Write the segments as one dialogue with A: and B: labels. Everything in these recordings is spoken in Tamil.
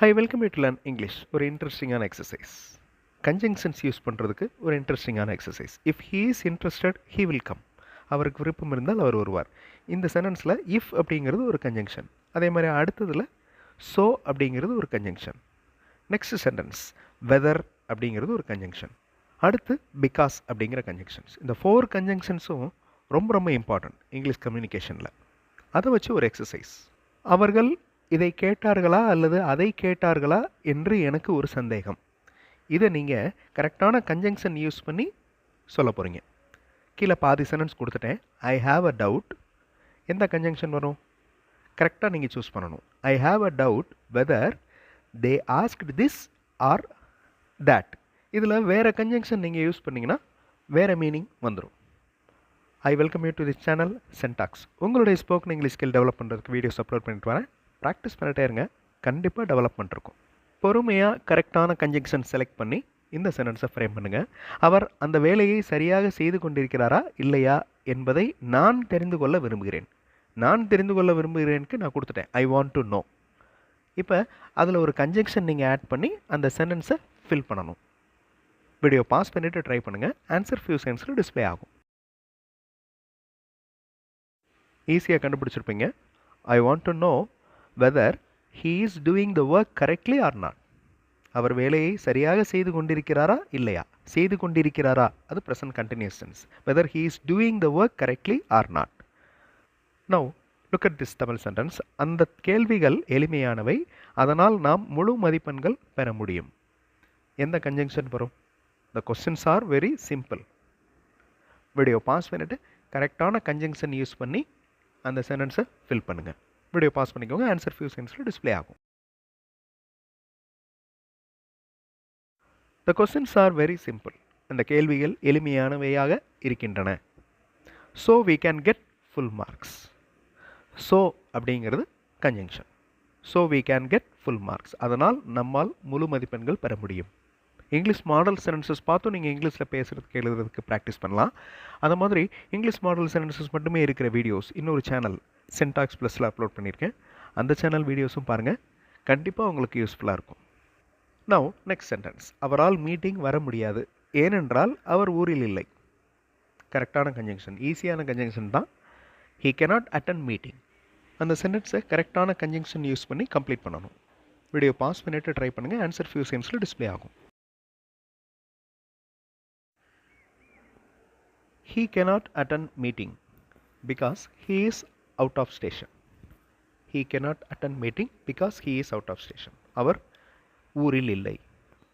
A: Hi, welcome you to learn English. ஒரு இன்ட்ரெஸ்டிங்கான எக்ஸசைஸ். கன்ஜங்ஷன்ஸ் யூஸ் பண்ணுறதுக்கு ஒரு இன்ட்ரெஸ்டிங்கான exercise. If he is interested he will come. அவருக்கு விருப்பம் இருந்தால் அவர் வருவார். இந்த சென்டென்ஸில் இஃப் அப்படிங்கிறது ஒரு கன்ஜங்ஷன். அதே மாதிரி அடுத்ததில் ஸோ அப்படிங்கிறது ஒரு கன்ஜங்ஷன். நெக்ஸ்ட் சென்டென்ஸ் வெதர் அப்படிங்கிறது ஒரு கன்ஜங்ஷன். அடுத்து பிகாஸ் அப்படிங்கிற கன்ஜங்ஷன்ஸ். இந்த 4 கன்ஜங்ஷன்ஸும் ரொம்ப ரொம்ப இம்பார்ட்டன்ட் இங்கிலீஷ் கம்யூனிகேஷனில். அதை வச்சு ஒரு எக்ஸசைஸ். அவர்கள் இதை கேட்டார்களா அல்லது அதை கேட்டார்களா என்று எனக்கு ஒரு சந்தேகம். இதை நீங்கள் கரெக்டான கன்ஜங்ஷன் யூஸ் பண்ணி சொல்ல போகிறீங்க. கீழே பாதி சென்டென்ஸ் கொடுத்துட்டேன். I have a doubt. எந்த கன்ஜங்ஷன் வரும்? கரெக்டாக நீங்கள் சூஸ் பண்ணணும். I have a doubt whether they asked this or that. இதில் வேறு கன்ஜங்ஷன் நீங்கள் யூஸ் பண்ணிங்கன்னா வேறு மீனிங் வந்துடும். I welcome you to this channel Syntax. உங்களுடைய ஸ்போக்கன் இங்கிலீஷ் ஸ்கில் டெவலப் பண்ணுறதுக்கு வீடியோஸ் அப்லோட் பண்ணிட்டு வரேன். ப்ராக்டிஸ் பண்ணிட்டே இருங்க, கண்டிப்பாக டெவலப்மெண்ட் இருக்கும். பொறுமையாக கரெக்டான கன்ஜங்ஷன் செலக்ட் பண்ணி இந்த சென்டென்ஸை ஃப்ரேம் பண்ணுங்கள். அவர் அந்த வேலையை சரியாக செய்து கொண்டிருக்கிறாரா இல்லையா என்பதை நான் தெரிந்து கொள்ள விரும்புகிறேன். நான் தெரிந்து கொள்ள விரும்புகிறேனுக்கு நான் கொடுத்துட்டேன். ஐ வாண்ட் டு நோ. இப்போ அதில் ஒரு கன்ஜங்ஷன் நீங்கள் ஆட் பண்ணி அந்த சென்டென்ஸை ஃபில் பண்ணணும். வீடியோ பாஸ் பண்ணிவிட்டு ட்ரை பண்ணுங்கள். ஆன்சர் ஃபியூ செகண்ட்ஸில் டிஸ்பிளே ஆகும். ஈஸியாக கண்டுபிடிச்சிருப்பீங்க. I want to know whether he is doing the work correctly or not. அவர் வேலையை சரியாக செய்து கொண்டிருக்கிறாரா இல்லையா? செய்து கொண்டிருக்கிறாரா, அது present continuous tense. Whether he is doing the work correctly or not. Now look at this Tamil sentence. அந்த கேள்விகள் எளிமையானவை, அதனால் நாம் முழு மதிப்பெண்கள் பெற முடியும். எந்த கன்ஜங்ஷன் வரும்? The questions are very simple. Video pass பண்ணிட்டு கரெக்டான கன்ஜங்ஷன் யூஸ் பண்ணி அந்த சென்டென்ஸை ஃபில் பண்ணுங்கள். வீடியோ பாஸ் பண்ணிக்கோங்க. ஆன்சர் ஃபியூ செகண்ட்ஸில் டிஸ்பிளே ஆகும். The questions are very simple. அந்த கேள்விகள் எளிமையானவையாக இருக்கின்றன. So we can get full marks. So அப்படிங்கிறது conjunction. So we can get full marks. அதனால் நம்மால் முழு மதிப்பெண்கள் பெற முடியும். இங்கிலீஷ் மாடல் சென்டென்சஸ் பார்த்தும் நீங்கள் இங்கிலீஷில் பேசுகிறதுக்கு எழுதுறதுக்கு ப்ராக்டிஸ் பண்ணலாம். அது மாதிரி இங்கிலீஷ் மாடல் சென்டென்சஸ் மட்டுமே இருக்கிற வீடியோஸ் இன்னொரு சேனல் சென்டாக்ஸ் ப்ளஸில் அப்லோட் பண்ணியிருக்கேன். அந்த சேனல் வீடியோஸும் பாருங்கள், கண்டிப்பாக உங்களுக்கு யூஸ்ஃபுல்லாக இருக்கும். Now next sentence. அவரால் மீட்டிங் வர முடியாது ஏனென்றால் அவர் ஊரில் இல்லை. கரெக்டான கன்ஜங்ஷன், ஈஸியான கன்ஜங்ஷன் தான். He cannot attend meeting. அந்த சென்டென்ஸை கரெக்டான கன்ஜங்ஷன் யூஸ் பண்ணி கம்ப்ளீட் பண்ணணும். வீடியோ பாஸ் பண்ணிவிட்டு ட்ரை பண்ணுங்கள். ஆன்சர் ஃபியூ செகண்ட்ஸில் டிஸ்பிளே ஆகும். He cannot attend meeting because he is out of station. He cannot attend meeting because he is out of station. அவர் ஊரில் இல்லை,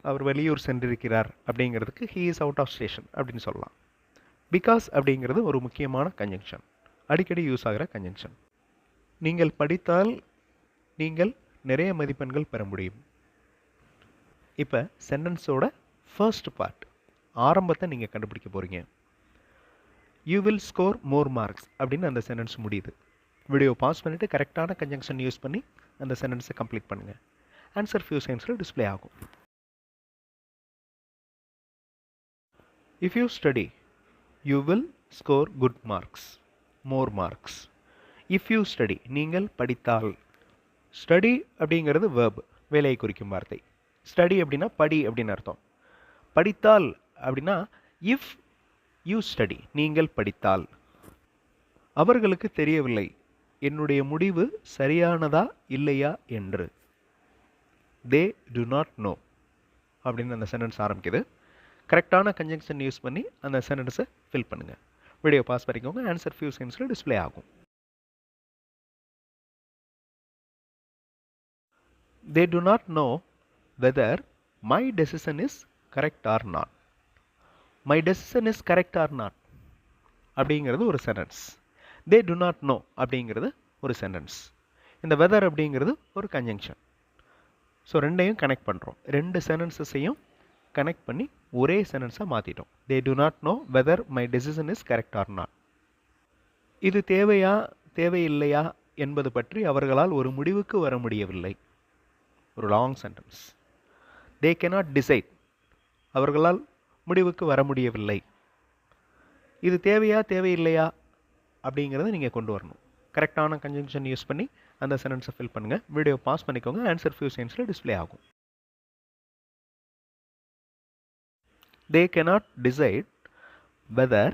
A: அவர் வெளியூர் சென்றிருக்கிறார் அப்படிங்கிறதுக்கு he is out of station அப்படின்னு சொல்லலாம். பிகாஸ் அப்படிங்கிறது ஒரு முக்கியமான கன்ஜங்ஷன், அடிக்கடி யூஸ் ஆகிற கன்ஜங்ஷன். நீங்கள் படித்தால் நீங்கள் நிறைய மதிப்பெண்கள் பெற முடியும். இப்போ சென்டென்ஸோட ஃபர்ஸ்ட் பார்ட், ஆரம்பத்தை நீங்கள் கண்டுபிடிக்க போகிறீங்க. You will score more marks அப்படின்னு அந்த சென்டென்ஸ் முடியுது. வீடியோ பாஸ் பண்ணிவிட்டு கரெக்டான கன்ஜங்ஷன் யூஸ் பண்ணி அந்த சென்டென்ஸை கம்ப்ளீட் பண்ணுங்கள். ஆன்சர் ஃபியூ செகண்ட்ஸில் டிஸ்பிளே ஆகும். If you study you will score good marks, more marks. If you study, நீங்கள் படித்தால். ஸ்டடி அப்படிங்கிறது வேர்ப், வேலையை குறிக்கும் வார்த்தை. ஸ்டடி அப்படின்னா படி அப்படின்னு அர்த்தம். படித்தால் அப்படின்னா இஃப் யூ ஸ்டடி, நீங்கள் படித்தால். அவர்களுக்கு தெரியவில்லை என்னுடைய முடிவு சரியானதா இல்லையா என்று. தே டு நாட் நோ அப்படின்னு அந்த சென்டென்ஸ் ஆரம்பிக்குது. கரெக்டான கன்ஜங்ஷன் யூஸ் பண்ணி அந்த சென்டென்ஸை ஃபில் பண்ணுங்கள். வீடியோ பாஸ் பண்ணிக்கோங்க. ஆன்சர் ஃபியூ செகண்ட்ஸில் டிஸ்பிளே ஆகும். They do not know whether my decision is correct or not. My decision is correct or not அப்படிங்கிறது ஒரு sentence. They do not know அப்படிங்கிறது ஒரு சென்டென்ஸ். இந்த வெதர் அப்படிங்கிறது ஒரு கன்ஜங்ஷன். ஸோ ரெண்டையும் கனெக்ட் பண்ணுறோம். ரெண்டு சென்டென்ஸஸையும் கனெக்ட் பண்ணி ஒரே சென்டென்ஸாக மாற்றிட்டோம். They do not know whether my decision is correct or not. இது தேவையா தேவையில்லையா என்பது பற்றி அவர்களால் ஒரு முடிவுக்கு வர முடியவில்லை. ஒரு long sentence. They cannot decide, அவர்களால் முடிவுக்கு வர முடியவில்லை. இது தேவையா தேவையில்லையா அப்படிங்கிறத நீங்கள் கொண்டு வரணும். கரெக்டான கன்ஜங்ஷன் யூஸ் பண்ணி அந்த சென்டென்ஸை ஃபில் பண்ணுங்கள். வீடியோ பாஸ் பண்ணிக்கோங்க. ஆன்சர் ஃபியூ செகண்ட்ஸில் டிஸ்ப்ளே ஆகும். They cannot decide whether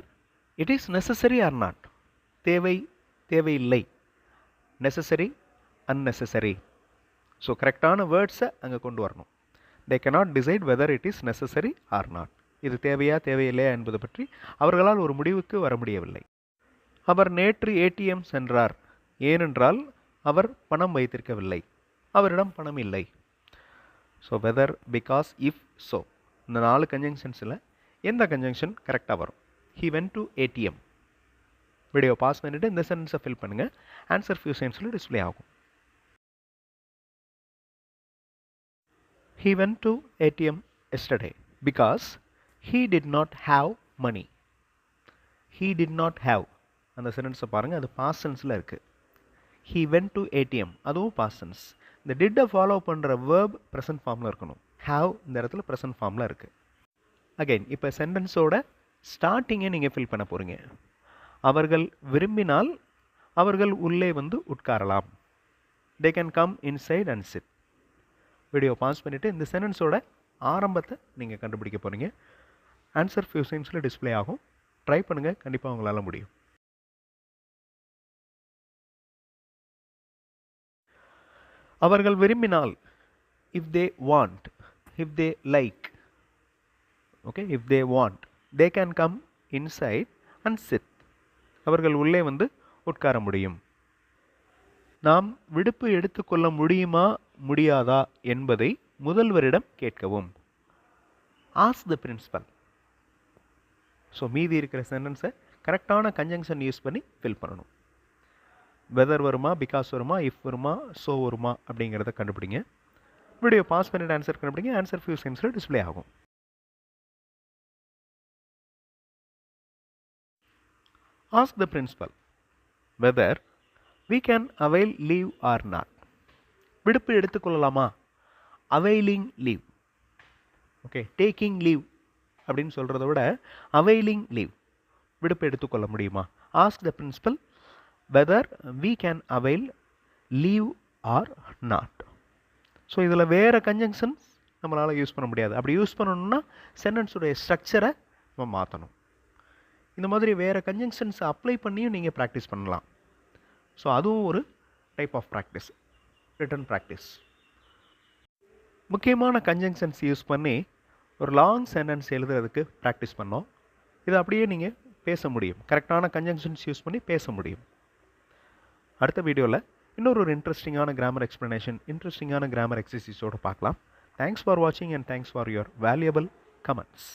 A: it is necessary or not. தேவை தேவையில்லை, நெசசரி unnecessary. ஸோ கரெக்டான வேர்ட்ஸை அங்கே கொண்டு வரணும். They cannot decide whether it is necessary or not. இது தேவையா தேவையில்லையா என்பது பற்றி அவர்களால் ஒரு முடிவுக்கு வர முடியவில்லை. அவர் நேற்று ஏடிஎம் சென்றார், ஏனென்றால் அவர் பணம் வைத்திருக்கவில்லை, அவரிடம் பணம் இல்லை. So whether, because, if, so இந்த 4 கன்ஜங்ஷன்ஸில் எந்த கன்ஜங்ஷன் கரெக்டாக வரும்? He went to ATM. Video pass பண்ணிவிட்டு இந்த சென்டென்ஸை ஃபில் பண்ணுங்கள். ஆன்சர் ஃபியூ செகண்ட்ஸில் டிஸ்ப்ளே ஆகும். He went to ATM yesterday because he did not have money. He did not have, அந்த சென்டென்ஸை பாருங்கள், அது பாஸ்ட் டென்ஸில் இருக்குது. He went to ATM, அதுவும் பாஸ்ட் டென்ஸ். இந்த டிட்டை ஃபாலோ பண்ணுற வேர்ப் ப்ரெசன்ட் ஃபார்மில் இருக்கணும். ஹாவ் இந்த இடத்துல ப்ரெசன்ட் ஃபார்மில் இருக்குது. அகைன் இப்போ சென்டென்ஸோட ஸ்டார்டிங்கை நீங்கள் ஃபில் பண்ண போகிறீங்க. அவர்கள் விரும்பினால் அவர்கள் உள்ளே வந்து உட்காரலாம். They can come inside and sit. Video pass பண்ணிவிட்டு இந்த சென்டென்ஸோட ஆரம்பத்தை நீங்கள் கண்டுபிடிக்க போகிறீங்க. ஆன்சர் ஃபியூ செகண்ட்ஸில் டிஸ்ப்ளே ஆகும். ட்ரை பண்ணுங்கள், கண்டிப்பாக உங்களால் முடியும். அவர்கள் விரும்பினால், if they want, if they like, okay, if they want, they can come inside and sit. அவர்கள் உள்ளே வந்து உட்கார முடியும். நாம் விடுப்பு எடுத்துக்கொள்ள முடியுமா முடியாதா என்பதை முதல்வரிடம் கேட்கவும். Ask the principal. ஸோ மீதி இருக்கிற சென்டென்ஸை கரெக்டான கன்ஜங்ஷன் யூஸ் பண்ணி ஃபில் பண்ணணும். வெதர் வருமா, பிகாஸ் வருமா, இஃப் வருமா, ஸோ வருமா அப்படிங்கிறத கண்டுபிடிங்க. வீடியோ பாஸ் பண்ணிட்டு ஆன்சர் கண்டுபிடிங்க. ஆன்சர் ஃபியூ செகண்ட்ஸில் டிஸ்ப்ளே ஆகும். Ask the principal whether we can avail leave or not. விடுப்பு எடுத்துக்கொள்ளலாமா? Availing leave. Okay, taking leave அப்படின்னு சொல்கிறத விட அவெயிலிங் லீவ், விடுப்பு எடுத்துக்கொள்ள முடியுமா? Ask the principal whether we can avail leave or not. So இதில் வேறு கன்ஜங்ஷன்ஸ் நம்மளால் யூஸ் பண்ண முடியாது. அப்படி யூஸ் பண்ணணும்னா சென்டென்ஸுடைய ஸ்ட்ரக்சரை நம்ம மாற்றணும். இந்த மாதிரி வேறு கன்ஜங்ஷன்ஸ் அப்ளை பண்ணியும் நீங்கள் ப்ராக்டிஸ் பண்ணலாம். ஸோ அதுவும் ஒரு type of practice, written practice. முக்கியமான கன்ஜங்ஷன்ஸ் யூஸ் பண்ணி ஒரு லாங் சென்டென்ஸ் எழுதுறதுக்கு ப்ராக்டிஸ் பண்ணோம். இதை அப்படியே நீங்கள் பேச முடியும். கரெக்டான கன்ஜங்ஷன்ஸ் யூஸ் பண்ணி பேச முடியும். அடுத்த வீடியோவில் இன்னொரு இன்ட்ரெஸ்டிங்கான கிராமர் எக்ஸ்ப்ளனேஷன், இன்ட்ரெஸ்டிங்கான கிராமர் எக்ஸசைஸோடு பார்க்கலாம். தேங்க்ஸ் ஃபார் வாட்சிங் and thanks for your valuable comments.